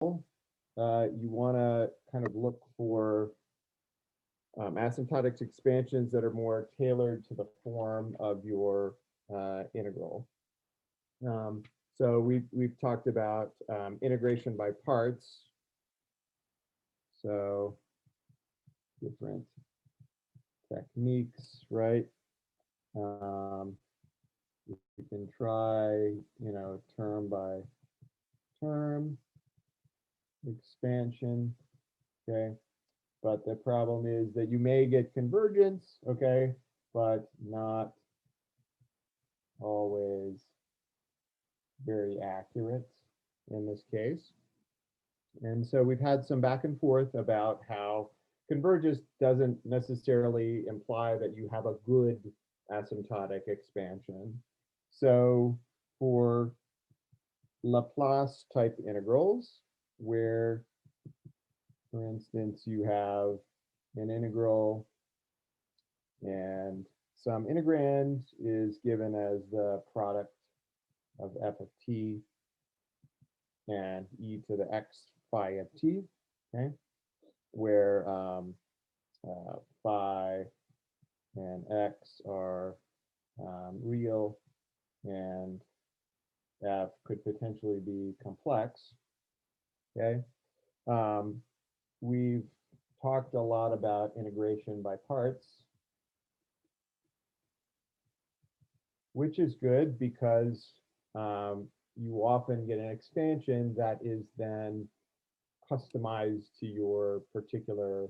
you want to kind of look for asymptotic expansions that are more tailored to the form of your integral. Um, so we've talked about integration by parts. So different techniques, right? You can try, term by term expansion, okay? But the problem is that you may get convergence, okay, but not always very accurate in this case. And so we've had some back and forth about how convergence doesn't necessarily imply that you have a good asymptotic expansion. So for Laplace type integrals, where, for instance, you have an integral and some integrand is given as the product of f of t and e to the x phi of t, okay, where phi and x are real and f could potentially be complex, okay. We've talked a lot about integration by parts, which is good because you often get an expansion that is then customized to your particular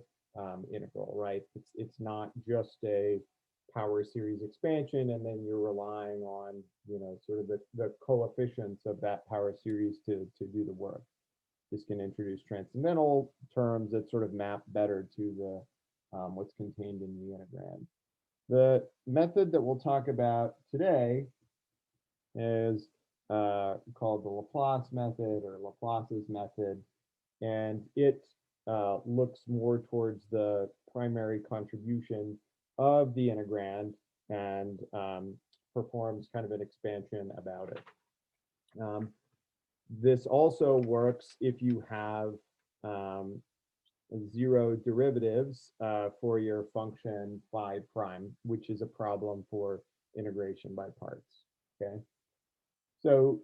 integral, right? It's not just a power series expansion and then you're relying on, sort of the coefficients of that power series to do the work. This can introduce transcendental terms that sort of map better to the what's contained in the integrand. The method that we'll talk about today is called the Laplace method or Laplace's method, and it looks more towards the primary contribution of the integrand and performs kind of an expansion about it. This also works if you have zero derivatives for your function phi prime, which is a problem for integration by parts, okay? So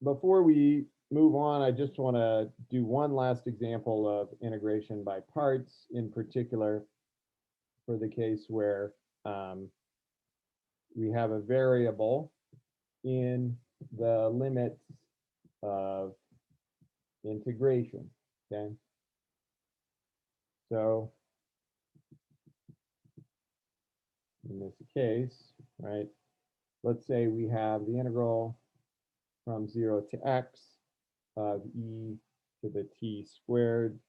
before we move on, I just want to do one last example of integration by parts, in particular for the case where we have a variable in the limits of integration, okay? So in this case, right, let's say we have the integral from 0 to x of e to the t squared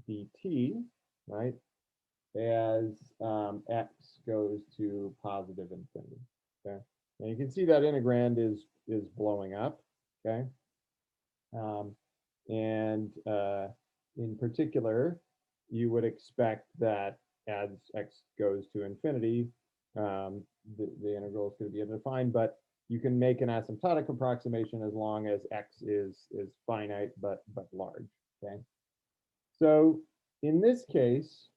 dt, right, as x goes to positive infinity, okay? And you can see that integrand is blowing up, okay? In particular, you would expect that as x goes to infinity, the integral is going to be undefined, but you can make an asymptotic approximation as long as x is finite but large, okay? So in this case,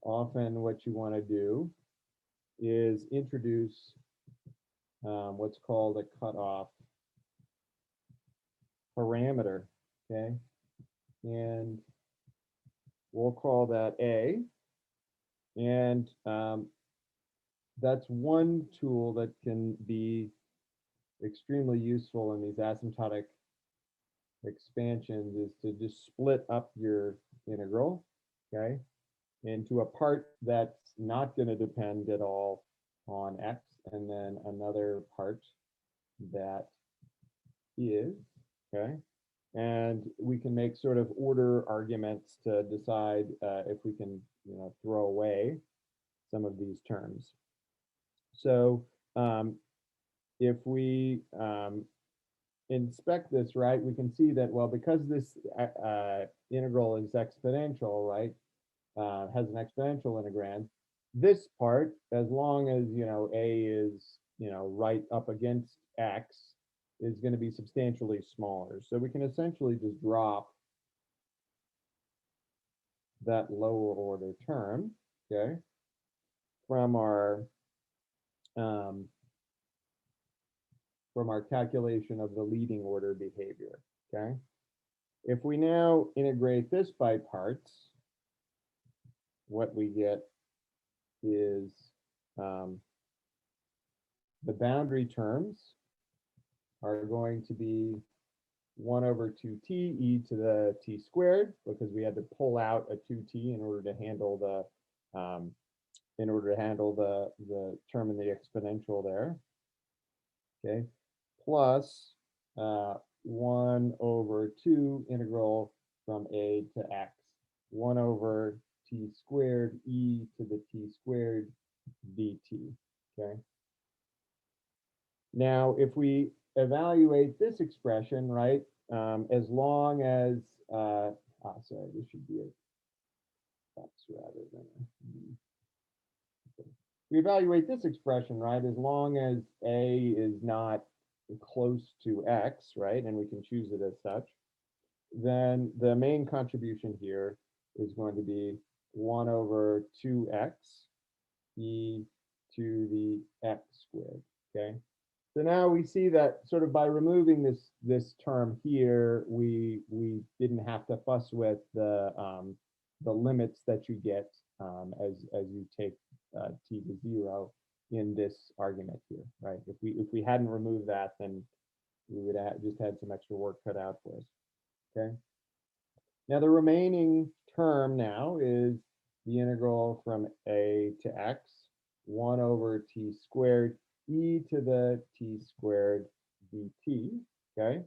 often what you want to do is introduce what's called a cutoff parameter, okay? And we'll call that A. And that's one tool that can be extremely useful in these asymptotic expansions, is to just split up your integral, okay, into a part that's not going to depend at all on x, and then another part that is, okay? And we can make sort of order arguments to decide if we can, throw away some of these terms. So if we inspect this, right, we can see that, well, because this integral is exponential, right, has an exponential integrand, this part, as long as, a is, right up against x, is going to be substantially smaller. So we can essentially just drop that lower order term, okay, from our um, calculation of the leading order behavior, okay? If we now integrate this by parts, what we get is the boundary terms are going to be 1 over 2t e to the t squared, because we had to pull out a 2t in order to handle the term in the exponential there. Okay, plus 1 over 2 integral from a to x, 1 over t squared e to the t squared dt. Okay. Now, if we evaluate this expression, right, as long as, sorry, this should be a x rather than a. We evaluate this expression, right, as long as a is not close to x, right, and we can choose it as such, then the main contribution here is going to be 1 over 2x e to the x squared, okay? So now we see that sort of by removing this term here, we didn't have to fuss with the limits that you get as you take t to 0 in this argument here, right? If we hadn't removed that, then we would have just had some extra work cut out for us. Okay. Now the remaining term now is the integral from a to x, 1 over t squared e to the t squared dt, okay?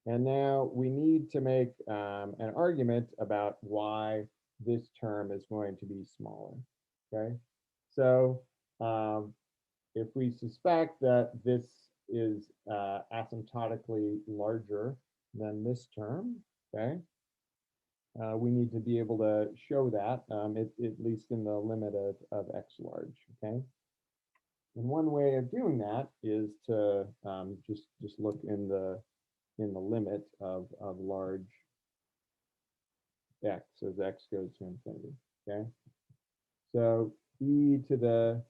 And now we need to make an argument about why this term is going to be smaller, okay? So if we suspect that this is asymptotically larger than this term, okay, we need to be able to show that, at least in the limit of x large, okay? And one way of doing that is to just look in the limit of large x as x goes to infinity, okay? So e to the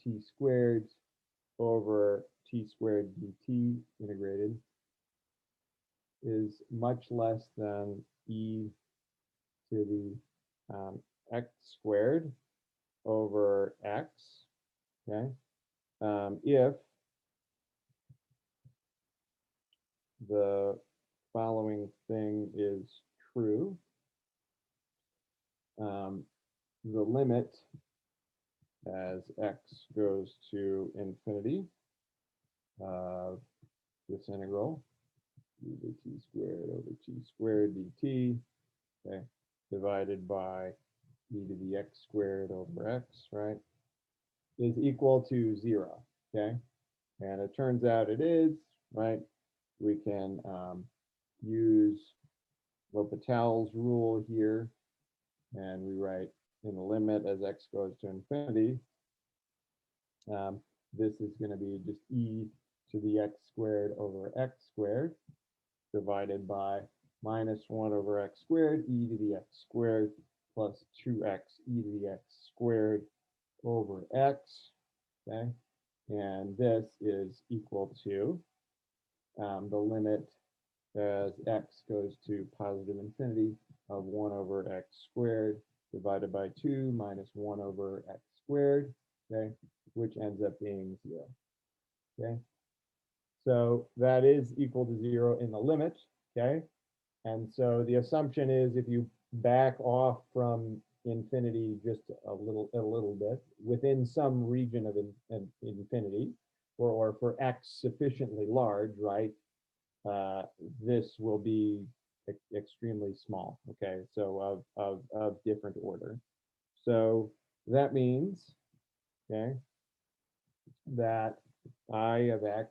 t squared over t squared dt integrated is much less than e to the x squared over x, okay? If the following thing is true, the limit as x goes to infinity of this integral, e to t squared over t squared dt, okay, divided by e to the x squared over x, right, is equal to 0, okay? And it turns out it is, right? We can use L'Hopital's rule here, and we write in the limit as x goes to infinity, this is going to be just e to the x squared over x squared divided by minus 1 over x squared e to the x squared plus 2x e to the x squared over x, okay? And this is equal to the limit as x goes to positive infinity of 1 over x squared divided by 2 minus 1 over x squared, okay, which ends up being 0, okay? So that is equal to 0 in the limit, okay? And so the assumption is if you back off from infinity just a little bit within some region of infinity, or for x sufficiently large, right, this will be extremely small, okay? So of different order. So that means, okay, that I of x,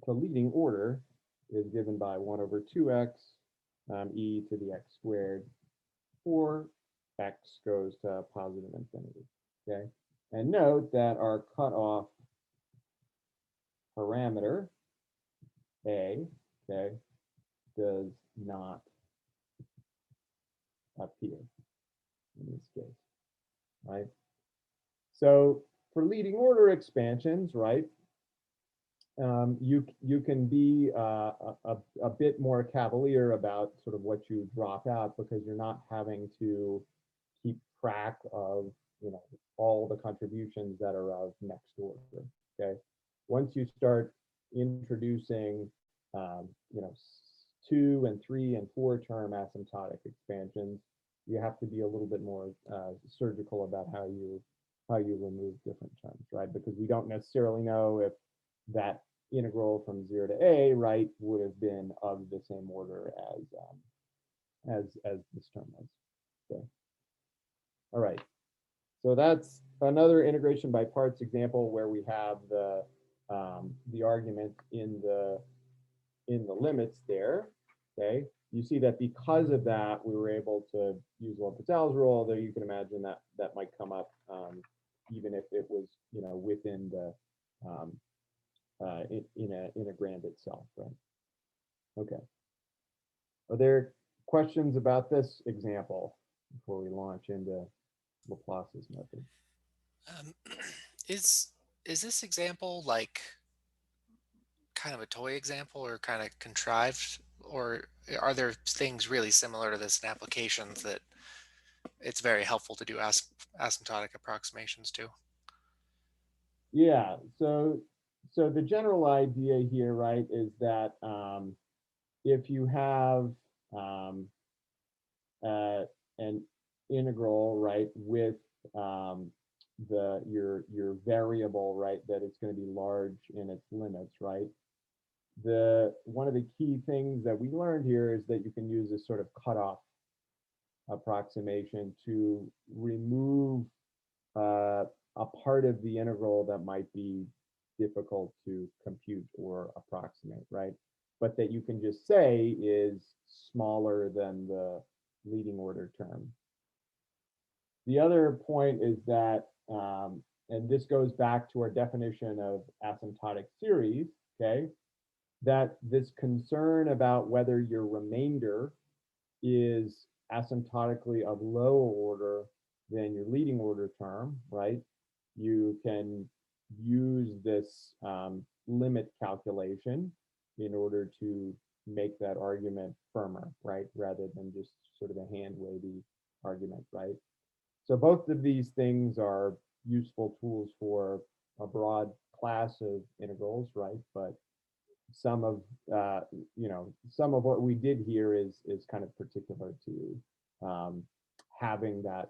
the leading order, is given by 1 over 2x e to the x squared for x goes to positive infinity, okay? And note that our cutoff parameter, a, okay, does not up here in this case, right? So for leading order expansions, right, you can be a bit more cavalier about sort of what you drop out because you're not having to keep track of, you know, all the contributions that are of next order. Okay, once you start introducing, you know, 2 and 3 and 4 term asymptotic expansions, you have to be a little bit more surgical about how you remove different terms, right? Because we don't necessarily know if that integral from 0 to a, right, would have been of the same order as this term was. Okay. All right. So that's another integration by parts example where we have the argument in the limits there. Okay. You see that because of that, we were able to use L'Hopital's rule, although you can imagine that that might come up even if it was, you know, within the in a grand itself, right? Okay. Are there questions about this example before we launch into Laplace's method? Um, is this example like kind of a toy example or kind of contrived, or are there things really similar to this in applications that it's very helpful to do asymptotic approximations to? Yeah. So the general idea here, right, is that if you have an integral, right, with your variable, right, that it's going to be large in its limits, right? One of the key things that we learned here is that you can use this sort of cutoff approximation to remove uh, a part of the integral that might be difficult to compute or approximate, right? But that you can just say is smaller than the leading order term. The other point is that, and this goes back to our definition of asymptotic series, okay, that this concern about whether your remainder is asymptotically of lower order than your leading order term, right? You can use this limit calculation in order to make that argument firmer, right? Rather than just sort of a hand wavy argument, right? So both of these things are useful tools for a broad class of integrals, right? But some of some of what we did here is kind of particular to having that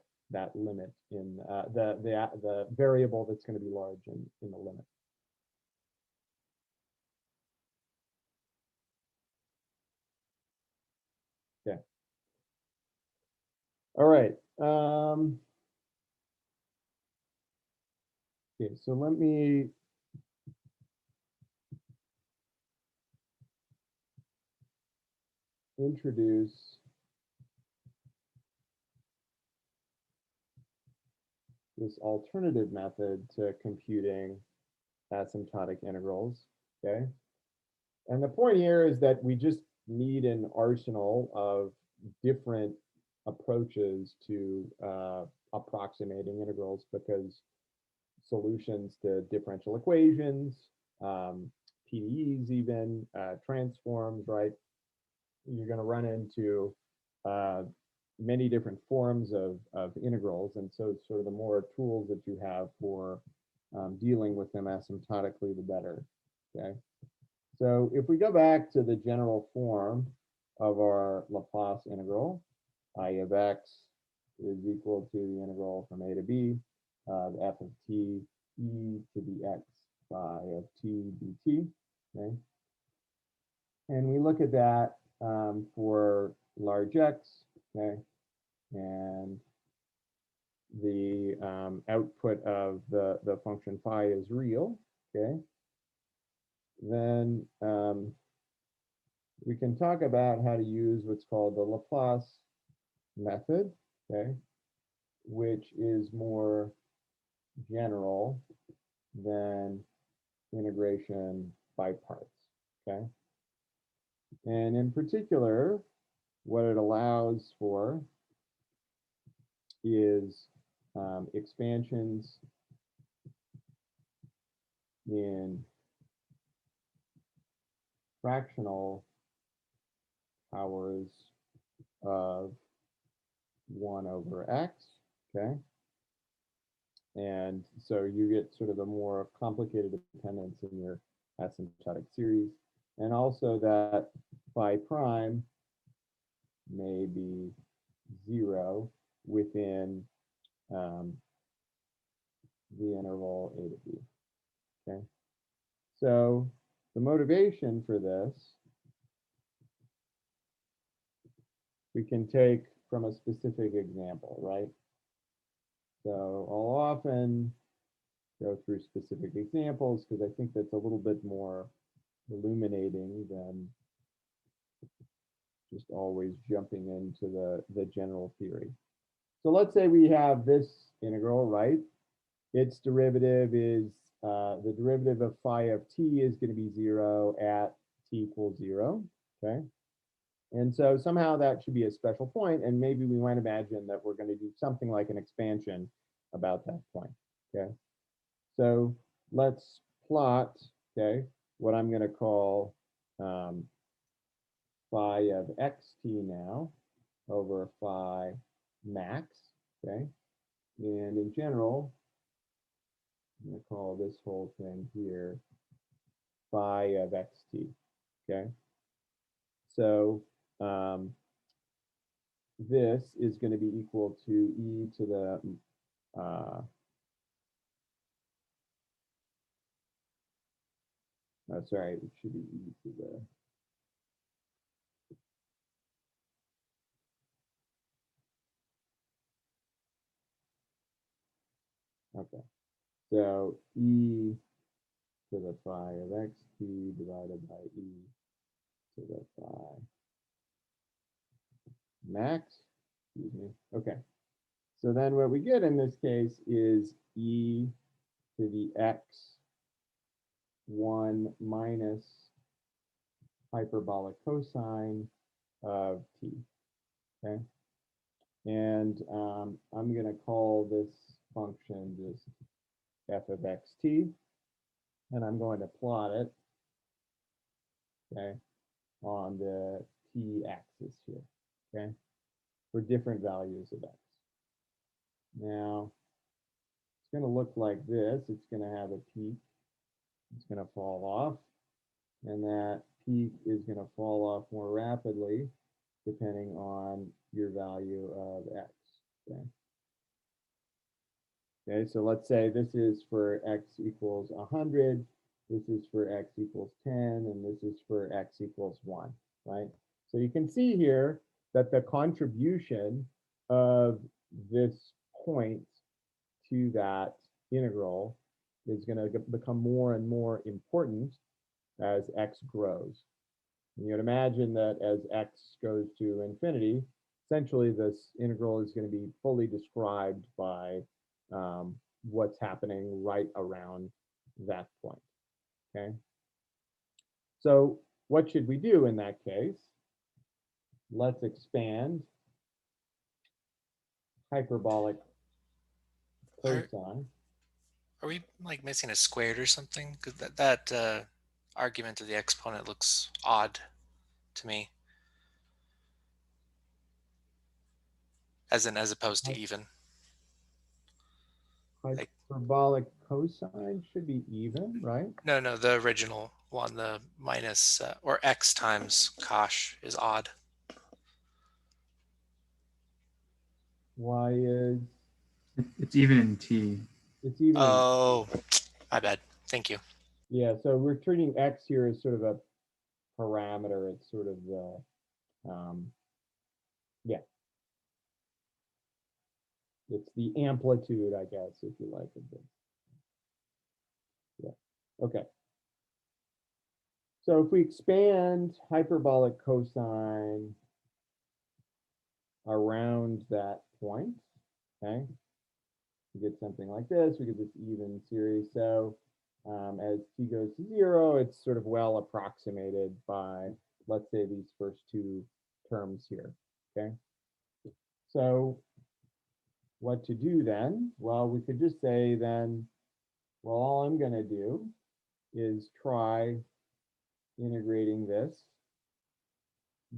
limit in the variable that's going to be large in the limit. Okay. All right. Okay. So let me introduce this alternative method to computing asymptotic integrals. Okay. And the point here is that we just need an arsenal of different approaches to approximating integrals because solutions to differential equations, PDEs even, transforms, right? You're going to run into many different forms of integrals. And so sort of the more tools that you have for dealing with them asymptotically, the better, okay? So if we go back to the general form of our Laplace integral, I of x is equal to the integral from a to b, the f of t e to the x phi of t dt, okay? And we look at that for large x, okay? And the output of the function phi is real, okay? Then we can talk about how to use what's called the Laplace method, okay, which is more general than integration by parts, okay? And in particular, what it allows for is expansions in fractional powers of 1 over x, okay? And so you get sort of a more complicated dependence in your asymptotic series. And also that phi prime may be 0 within the interval a to b, okay? So the motivation for this, we can take from a specific example, right? So I'll often go through specific examples because I think that's a little bit more illuminating than just always jumping into the general theory. So let's say we have this integral, right? Its derivative is, the derivative of phi of t is going to be 0 at t equals 0, okay? And so somehow that should be a special point, and maybe we might imagine that we're going to do something like an expansion about that point, okay? So let's plot, okay, what I'm going to call phi of xt now over phi max, okay? And in general, I'm going to call this whole thing here phi of xt, okay? So this is going to be equal to e to the sorry, it should be e to the okay. So e to the phi of xt divided by e to the phi max, excuse me. Okay. So then what we get in this case is e to the x1 minus hyperbolic cosine of t, okay? And I'm going to call this function just f of xt, and I'm going to plot it, okay, on the t-axis here, okay, for different values of x. Now, it's going to look like this. It's going to have a peak. It's going to fall off, and that peak is going to fall off more rapidly depending on your value of x, okay? Okay, so let's say this is for x equals 100, this is for x equals 10, and this is for x equals 1, right? So you can see here that the contribution of this point to that integral is going to become more and more important as x grows. And you would imagine that as x goes to infinity, essentially this integral is going to be fully described by what's happening right around that point, okay? So what should we do in that case? Let's expand hyperbolic Are cosine. are we like missing a squared or something? Because that argument of the exponent looks odd to me, as opposed to even. Like Hyperbolic cosine should be even, right? no, the original one, the minus or x times cosh is odd. Why is It's even in t. it's even in, Oh, my bad. Thank you. yeah, so we're treating x here as sort of a parameter. It's sort of the yeah, it's the amplitude, I guess, if you like, of this. Yeah. Okay. So if we expand hyperbolic cosine around that point, okay, we get something like this. We get this even series. So as t goes to 0, it's sort of well approximated by, let's say, these first two terms here, okay? So what to do then? Well, we could just say then, well, all I'm going to do is try integrating this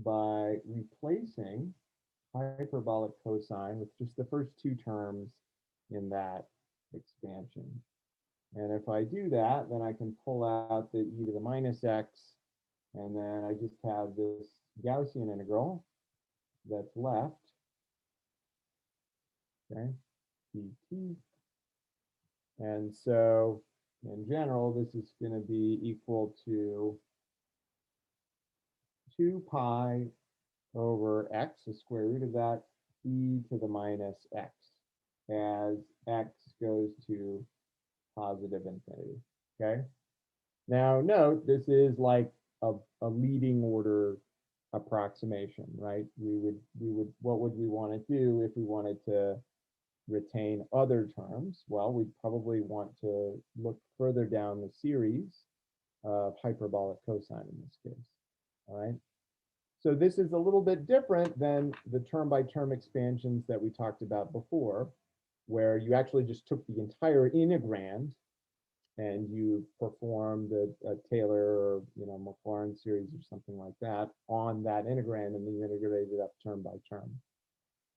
by replacing hyperbolic cosine with just the first two terms in that expansion. And if I do that, then I can pull out the e to the minus x, and then I just have this Gaussian integral that's left, okay, dt. And so in general, this is going to be equal to 2 pi over x, the square root of that, e to the minus x, as x goes to positive infinity, okay? Now note, this is like a leading order approximation, right? What would we want to do if we wanted to retain other terms? Well, we'd probably want to look further down the series of hyperbolic cosine in this case, all right? So this is a little bit different than the term-by-term expansions that we talked about before, where you actually just took the entire integrand and you performed a Taylor or Maclaurin series or something like that on that integrand, and then you integrated it up term by term.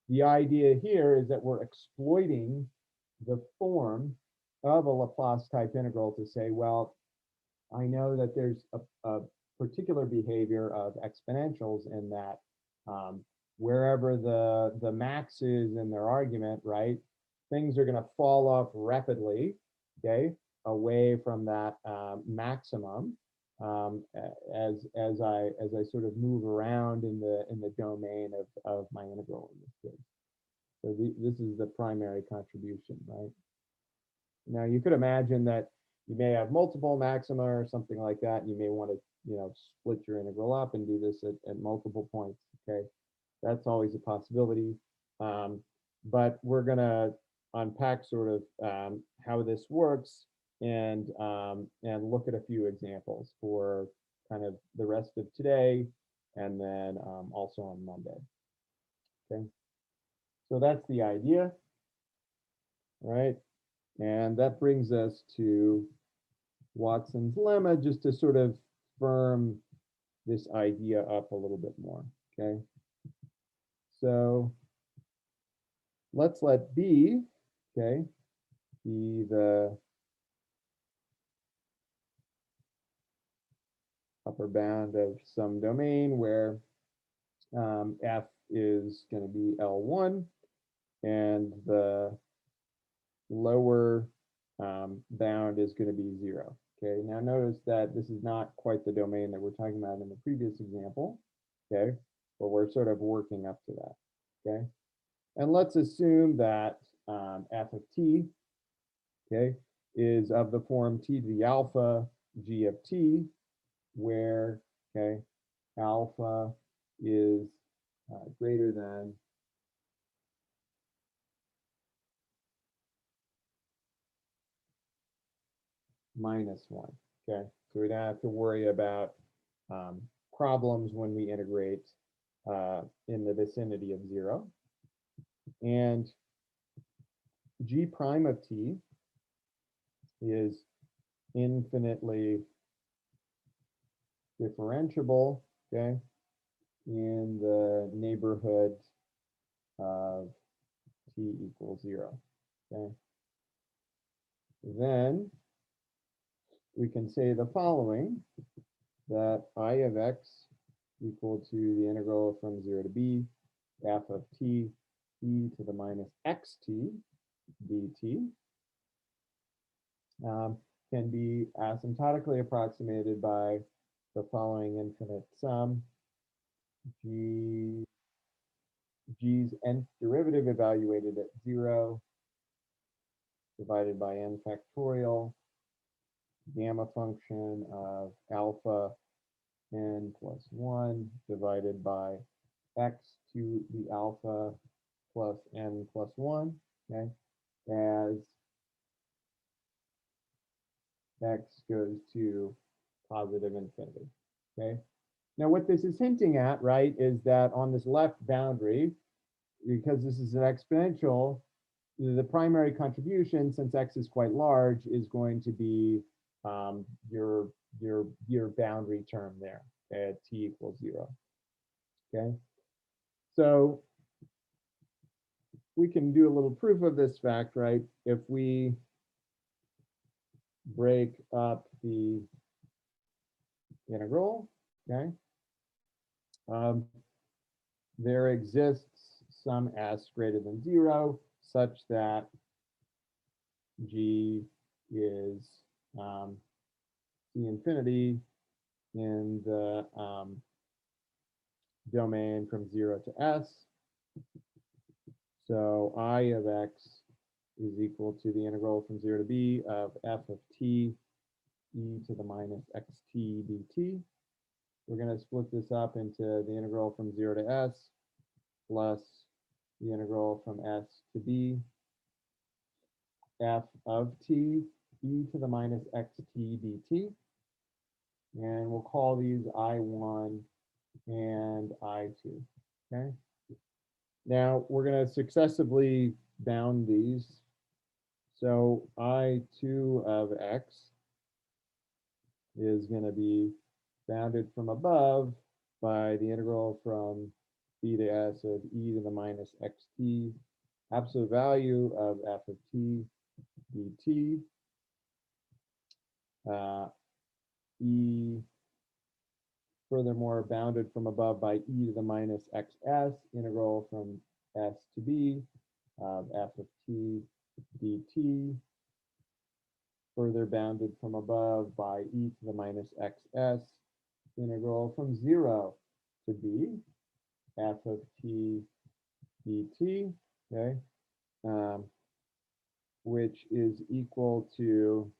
The idea here is that we're exploiting the form of a Laplace type integral to say, well, I know that there's a particular behavior of exponentials in that wherever the max is in their argument, right, things are going to fall off rapidly, okay, away from that maximum as I sort of move around in the domain of my integral in this case. So this is the primary contribution, right? Now you could imagine that you may have multiple maxima or something like that. You may want to split your integral up and do this at multiple points. Okay, that's always a possibility. But we're going to unpack sort of how this works and look at a few examples for kind of the rest of today and then also on Monday. Okay, so that's the idea, right? And that brings us to Watson's lemma, just to sort of firm this idea up a little bit more, okay? So let's let B, okay, be the upper bound of some domain where f is going to be L1 and the lower bound is going to be 0. Okay, now notice that this is not quite the domain that we're talking about in the previous example, okay, but we're sort of working up to that, okay? And let's assume that f of t, okay, is of the form t to the alpha g of t, where, okay, alpha is greater than -1, okay? So we don't have to worry about problems when we integrate in the vicinity of 0. And g prime of t is infinitely differentiable, okay, in the neighborhood of t equals 0, okay? Then we can say the following, that I of x equal to the integral from 0 to b, f of t, e to the minus xt dt, can be asymptotically approximated by the following infinite sum. G's nth derivative evaluated at 0 divided by n factorial, gamma function of alpha n plus 1 divided by x to the alpha plus n plus 1, okay, as x goes to positive infinity, okay? Now what this is hinting at, right, is that on this left boundary, because this is an exponential, the primary contribution, since x is quite large, is going to be your boundary term there at t equals 0. Okay, so we can do a little proof of this fact, right? If we break up the integral, okay, there exists some s greater than 0 such that g is c infinity in the domain from 0 to s. So I of x is equal to the integral from 0 to b of f of t e to the minus xt dt. We're going to split this up into the integral from 0 to s plus the integral from s to b f of t e to the minus xt dt. And we'll call these I1 and I2. Okay. Now we're going to successively bound these. So I2 of x is going to be bounded from above by the integral from b to s of e to the minus xt, absolute value of f of t dt, e furthermore bounded from above by e to the minus xs, integral from s to b of f of t dt, further bounded from above by e to the minus xs, integral from 0 to b, f of t dt, okay, which is equal to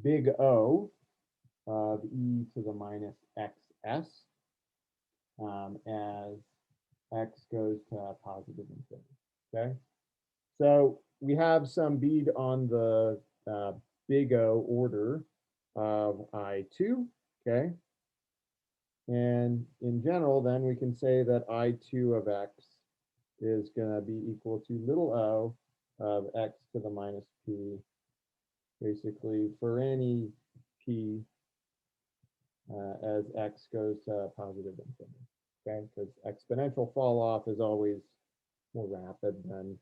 big O of e to the minus xs as x goes to positive infinity. Okay, so we have some bead on the big O order of I2. Okay, and in general, then we can say that I2 of x is going to be equal to little o of x to the minus p, basically for any p as x goes to positive infinity. Okay, because exponential fall off is always more rapid than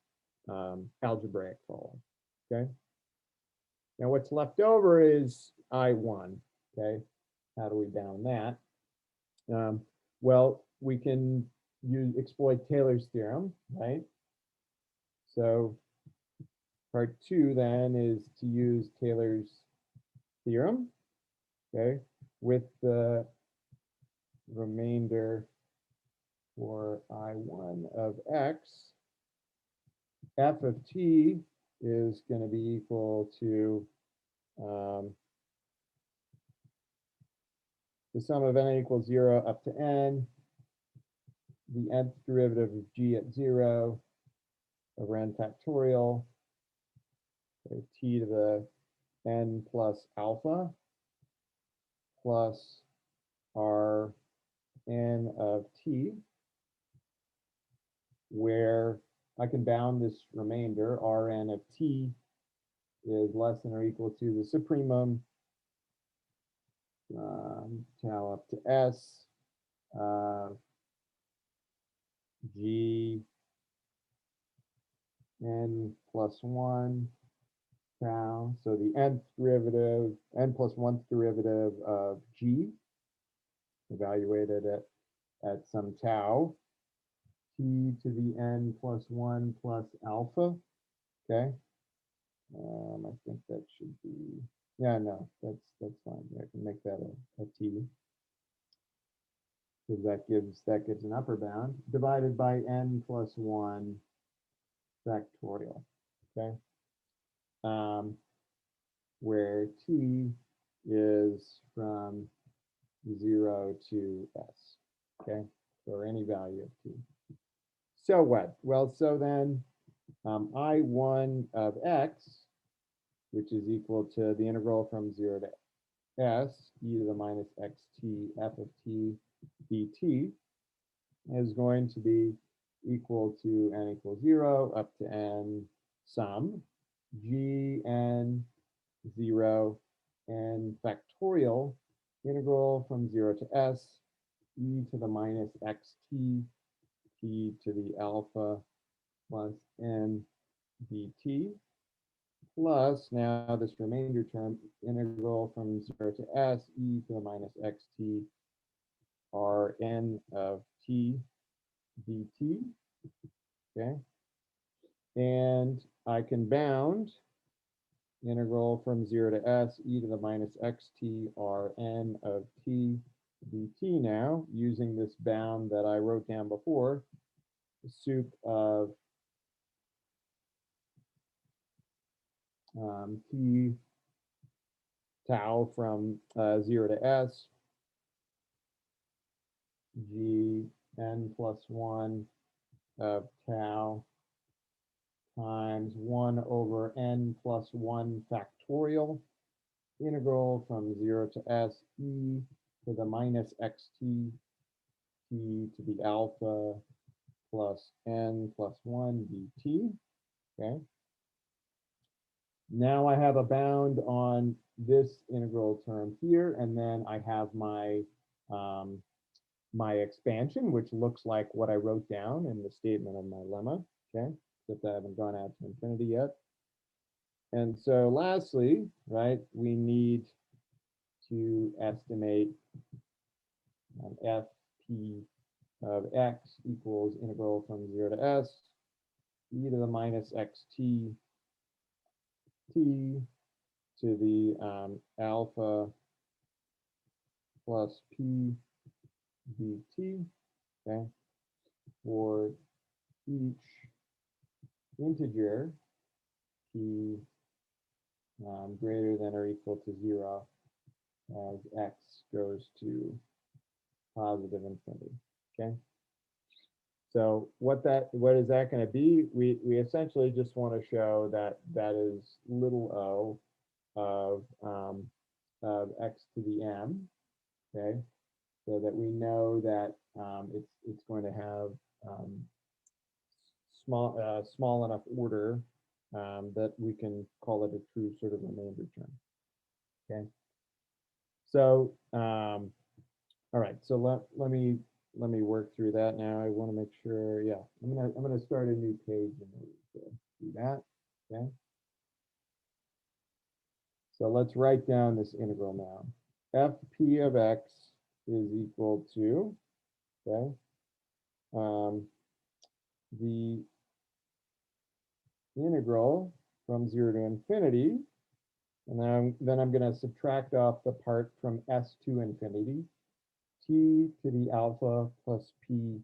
algebraic fall off. Okay, now what's left over is I1. Okay, how do we bound that? Well, we can exploit Taylor's theorem, right? So part 2 then is to use Taylor's theorem, okay, with the remainder for I1 of x. F of t is going to be equal to the sum of n equals 0 up to n, the nth derivative of g at 0 over n factorial, okay, t to the n plus alpha plus r n of t, where I can bound this remainder, Rn of t is less than or equal to the supremum tau up to s g n plus 1 tau. So the nth derivative, n plus 1th derivative of g, evaluated at some tau, t to the n plus 1 plus alpha. Okay. I think that should be, yeah, no, that's fine. I can make that a t, because that gives an upper bound divided by n plus 1 factorial. Okay, where t is from 0 to s. Okay, or any value of t. So what? Well, so then I1 of x, which is equal to the integral from 0 to s, e to the minus xt f of t dt, is going to be equal to n equals 0 up to n sum g n 0 n factorial integral from 0 to s e to the minus xt t to the alpha plus n dt plus now this remainder term integral from 0 to s e to the minus xt r n of t dt. Okay, and I can bound integral from 0 to s e to the minus xt r n of t dt now using this bound that I wrote down before, the sup of t tau from 0 to s g n plus 1 of tau times 1 over n plus 1 factorial integral from 0 to s e to the minus xt t to the alpha plus n plus 1 dt. Okay. Now I have a bound on this integral term here, and then I have my my expansion, which looks like what I wrote down in the statement of my lemma. Okay, except I haven't gone out to infinity yet. And so lastly, right, we need to estimate fp of x equals integral from 0 to s e to the minus xt t to the alpha plus p dt, okay, for each integer p greater than or equal to 0 as x goes to positive infinity. Okay. So what is that going to be? We essentially just want to show that that is little o of x to the m. Okay. So that we know that it's going to have small enough order that we can call it a true sort of remainder term. Okay. So all right. So let me work through that now. I want to make sure. Yeah, I'm gonna start a new page in order to do that. Okay. So let's write down this integral now. Fp of x is equal to, okay, the integral from 0 to infinity, and then I'm going to subtract off the part from s to infinity, t to the alpha plus p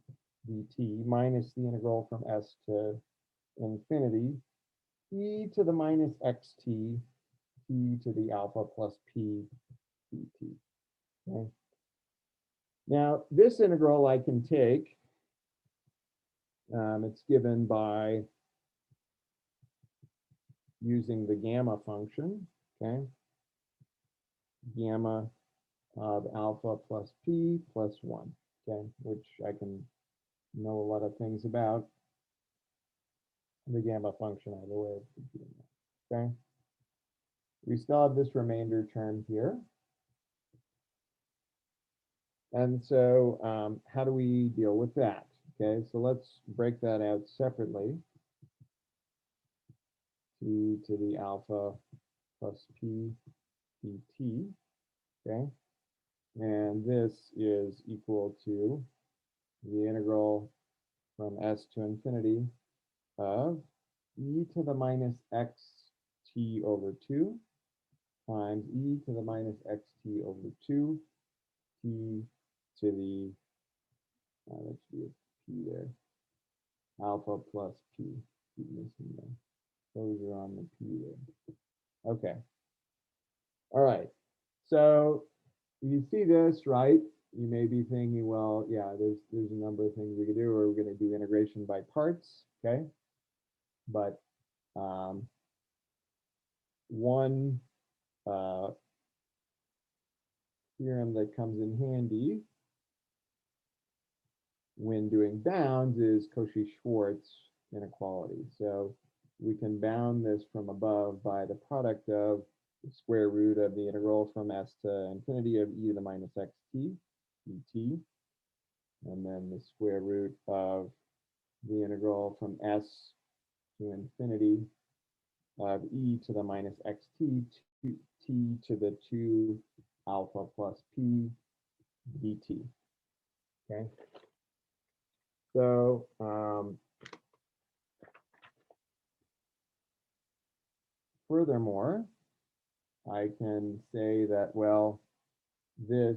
dt minus the integral from s to infinity, e to the minus xt t to the alpha plus p dt. Okay. Now this integral I can take. It's given by using the gamma function. Okay. Gamma of alpha plus p plus 1. Okay, which I can know a lot of things about. The gamma function, I have a way of computing that. Okay. We still have this remainder term here. And so how do we deal with that? Okay, so let's break that out separately. T to the alpha plus p dt. Okay. And this is equal to the integral from s to infinity of e to the minus xt over 2 times e to the minus xt over 2 t to the, that should be a p there, alpha plus p. Keep missing there. Those are on the p there. Okay. All right. So you see this, right? You may be thinking, well, yeah, there's a number of things we could do, or we're going to do integration by parts, okay? But one theorem that comes in handy when doing bounds is Cauchy-Schwarz inequality. So we can bound this from above by the product of the square root of the integral from s to infinity of e to the minus xt dt, and then the square root of the integral from s to infinity of e to the minus xt to t to the 2 alpha plus p dt. Okay. So furthermore, I can say that, well, this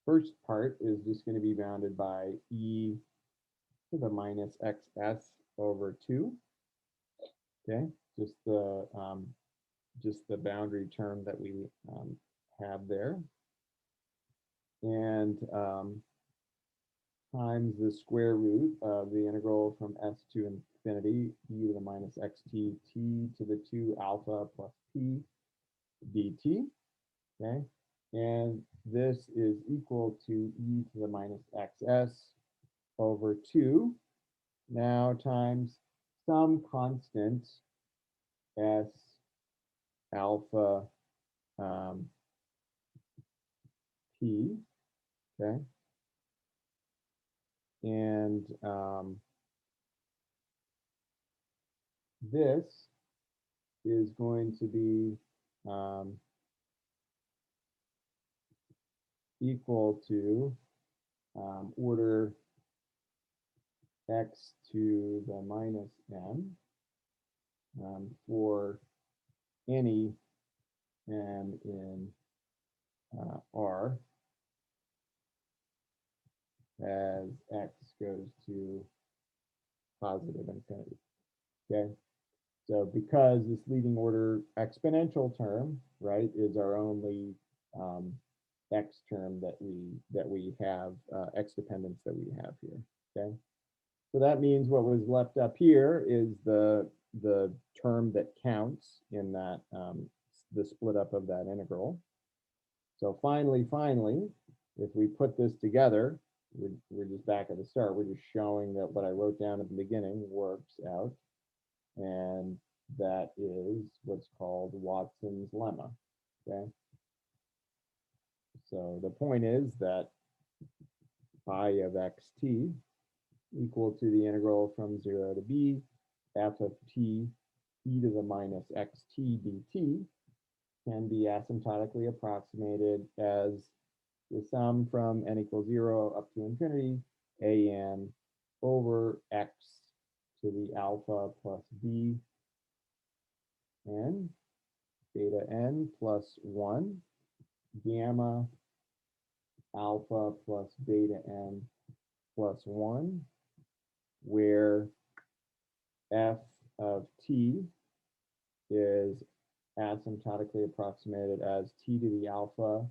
first part is just going to be bounded by e to the minus xs over 2. Okay, just the boundary term that we have there, and times the square root of the integral from s to infinity e to the minus xt t to the 2 alpha plus p dt. Okay, and this is equal to e to the minus xs over 2 now times some constant s alpha p. Okay, and this is going to be equal to order x to the minus m for any m in R as x goes to positive infinity. Okay, so because this leading order exponential term, right, is our only x term that we have, x dependence that we have here. Okay, so that means what was left up here is the term that counts in that the split up of that integral. So finally, if we put this together, we're just back at the start. We're just showing that what I wrote down at the beginning works out, and that is what's called Watson's lemma. Okay. So the point is that phi of xt equal to the integral from 0 to b f of t e to the minus xt dt can be asymptotically approximated as the sum from n equals 0 up to infinity an over x to the alpha plus b n beta n plus 1 gamma alpha plus beta n plus 1, where f of t is asymptotically approximated as t to the alpha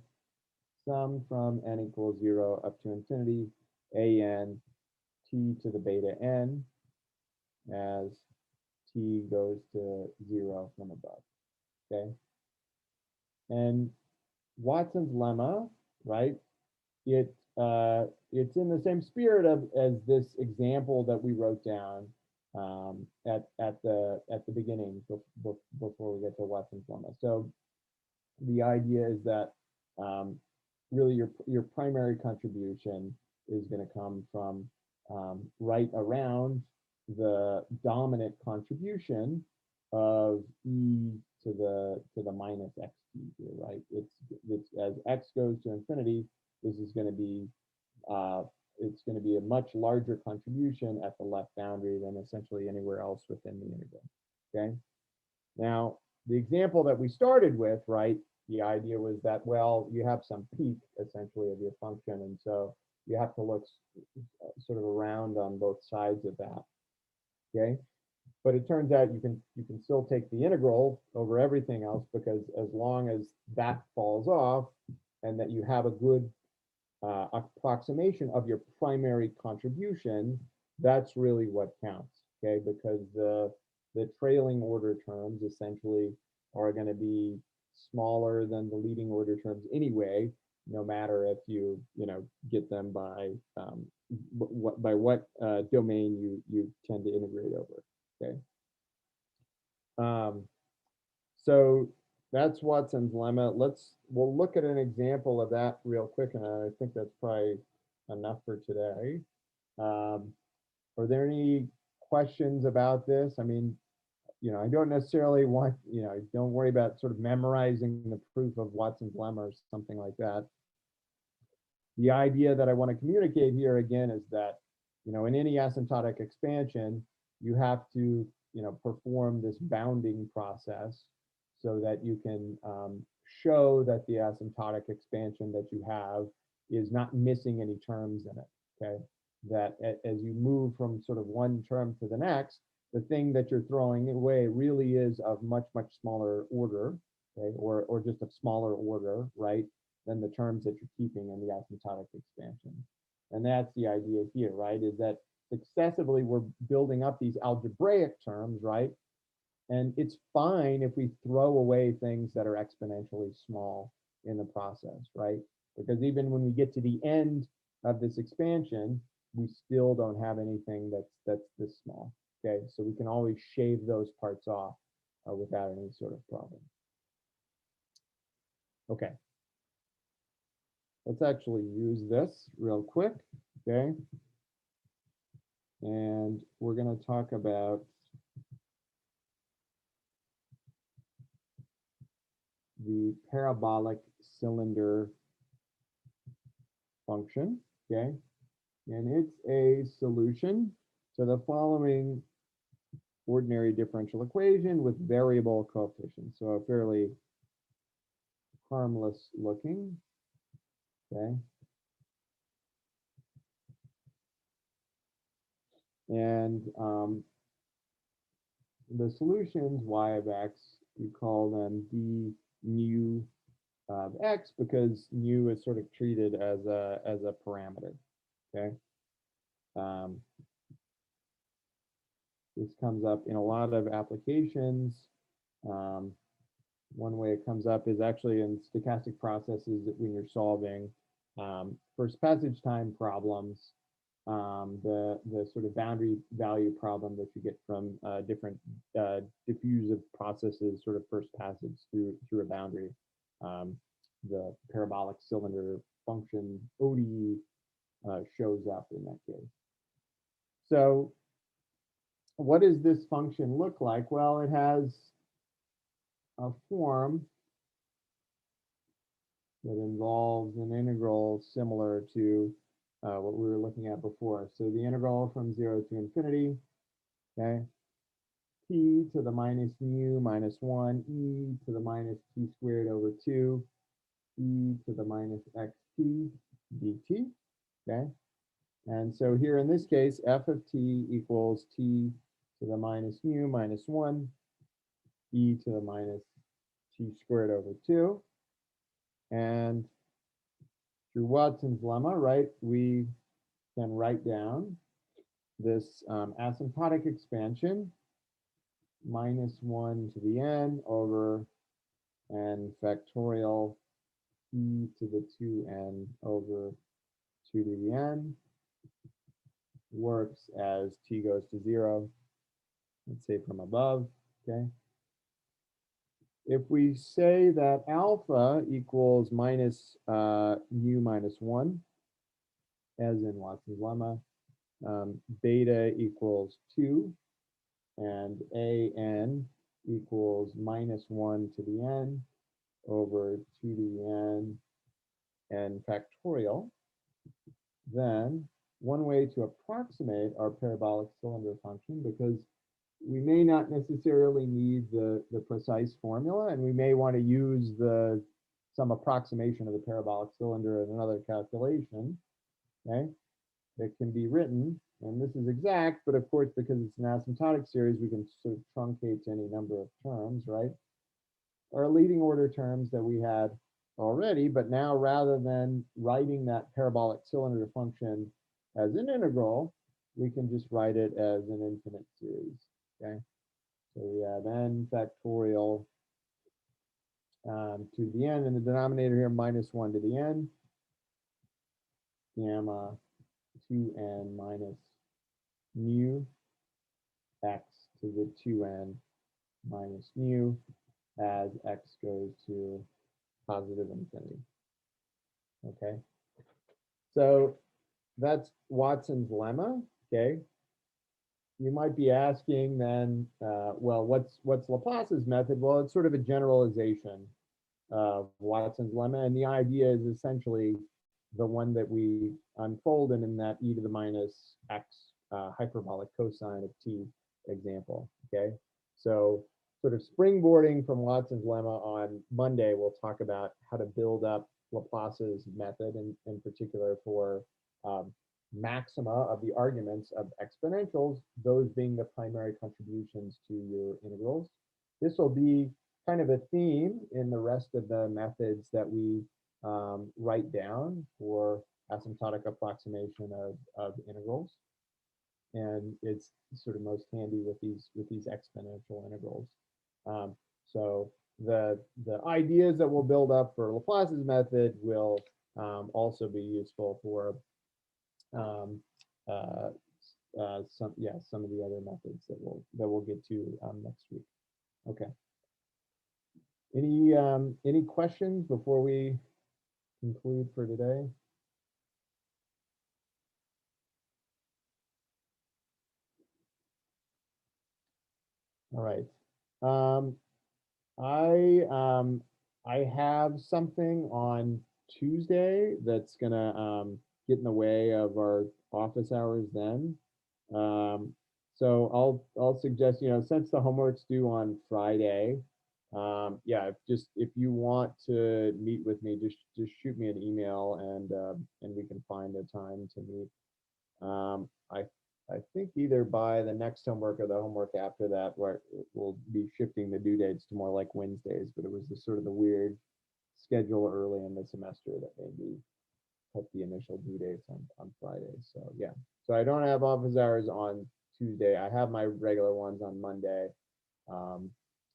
sum from n equals 0 up to infinity an t to the beta n as t goes to 0 from above. Okay, and Watson's lemma, right? It's in the same spirit of as this example that we wrote down at the beginning before we get to Watson's lemma. So the idea is that really your primary contribution is going to come from right around the dominant contribution of e to the minus xt here, right? It's as x goes to infinity, this is going to be it's going to be a much larger contribution at the left boundary than essentially anywhere else within the integral. Okay. Now, the example that we started with, right, the idea was that, well, you have some peak essentially of your function, and so you have to look sort of around on both sides of that. Okay, but it turns out you can still take the integral over everything else, because as long as that falls off and that you have a good approximation of your primary contribution, that's really what counts. Okay, because the trailing order terms essentially are going to be smaller than the leading order terms anyway, no matter if you get them by what domain you tend to integrate over. Okay. So that's Watson's lemma. We'll look at an example of that real quick, and I think that's probably enough for today. Are there any questions about this? I mean, I don't necessarily want, don't worry about sort of memorizing the proof of Watson's lemma or something like that. The idea that I want to communicate here again is that, in any asymptotic expansion, you have to, perform this bounding process so that you can show that the asymptotic expansion that you have is not missing any terms in it, okay? That as you move from sort of one term to the next, the thing that you're throwing away really is of much, much smaller order, okay? Or just of smaller order, right? Than the terms that you're keeping in the asymptotic expansion. And that's the idea here, right? Is that successively we're building up these algebraic terms, right? And it's fine if we throw away things that are exponentially small in the process, right? Because even when we get to the end of this expansion, we still don't have anything that's this small, okay? So we can always shave those parts off without any sort of problem. Okay. Let's actually use this real quick, okay? And we're going to talk about the parabolic cylinder function, okay? And it's a solution to the following ordinary differential equation with variable coefficients. So a fairly harmless looking, okay? And the solutions y of x, we call them d mu of x because mu is sort of treated as a parameter, okay? This comes up in a lot of applications. One way it comes up is actually in stochastic processes that when you're solving first passage time problems, the sort of boundary value problem that you get from different diffusive processes, sort of first passage through a boundary. The parabolic cylinder function ODE shows up in that case. So what does this function look like? Well, it has a form that involves an integral similar to what we were looking at before. So the integral from 0 to infinity, okay, t to the minus mu minus 1, e to the minus t squared over 2, e to the minus xt dt, okay? And so here in this case, f of t equals t to the minus mu minus 1, e to the minus t squared over 2. And through Watson's lemma, right, we can write down this asymptotic expansion minus 1 to the n over n factorial e to the 2n over 2 to the n works as t goes to 0, let's say from above, okay? If we say that alpha equals minus mu minus 1, as in Watson's lemma, beta equals 2, and an equals minus 1 to the n over 2 to the n factorial, then one way to approximate our parabolic cylinder function, because we may not necessarily need the precise formula, and we may want to use some approximation of the parabolic cylinder in another calculation, okay? It can be written, and this is exact, but of course, because it's an asymptotic series, we can sort of truncate to any number of terms, right? Our leading order terms that we had already, but now rather than writing that parabolic cylinder function as an integral, we can just write it as an infinite series, okay? So we have n factorial to the n, and the denominator here minus 1 to the n, gamma 2n minus mu x to the 2n minus mu as x goes to positive infinity. Okay, so that's Watson's lemma. Okay, you might be asking then, well, what's Laplace's method? Well, it's sort of a generalization of Watson's lemma, and the idea is essentially the one that we unfolded in that e to the minus x hyperbolic cosine of t example. Okay, so sort of springboarding from Watson's lemma on Monday, we'll talk about how to build up Laplace's method, and in particular for maxima of the arguments of exponentials, those being the primary contributions to your integrals. This will be kind of a theme in the rest of the methods that we write down for asymptotic approximation of integrals. And it's sort of most handy with these exponential integrals. So the ideas that we'll build up for Laplace's method will also be useful for some of the other methods that we'll get to next week. Okay. Any questions before we conclude for today? All right. I have something on Tuesday that's gonna get in the way of our office hours then. So I'll suggest, since the homework's due on Friday, yeah, if you want to meet with me, just shoot me an email and we can find a time to meet. I think either by the next homework or the homework after that, where we'll be shifting the due dates to more like Wednesdays, but it was sort of the weird schedule early in the semester that made me put the initial due dates on Friday. So yeah, so I don't have office hours on Tuesday. I have my regular ones on Monday.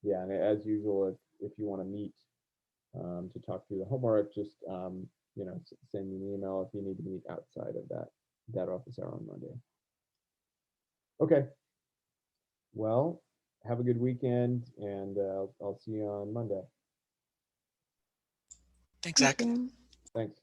Yeah, and as usual, if you want to meet to talk through the homework, just send me an email if you need to meet outside of that office hour on Monday. Okay. Well, have a good weekend, and I'll see you on Monday. Thanks, Zach. Thank you. Thanks.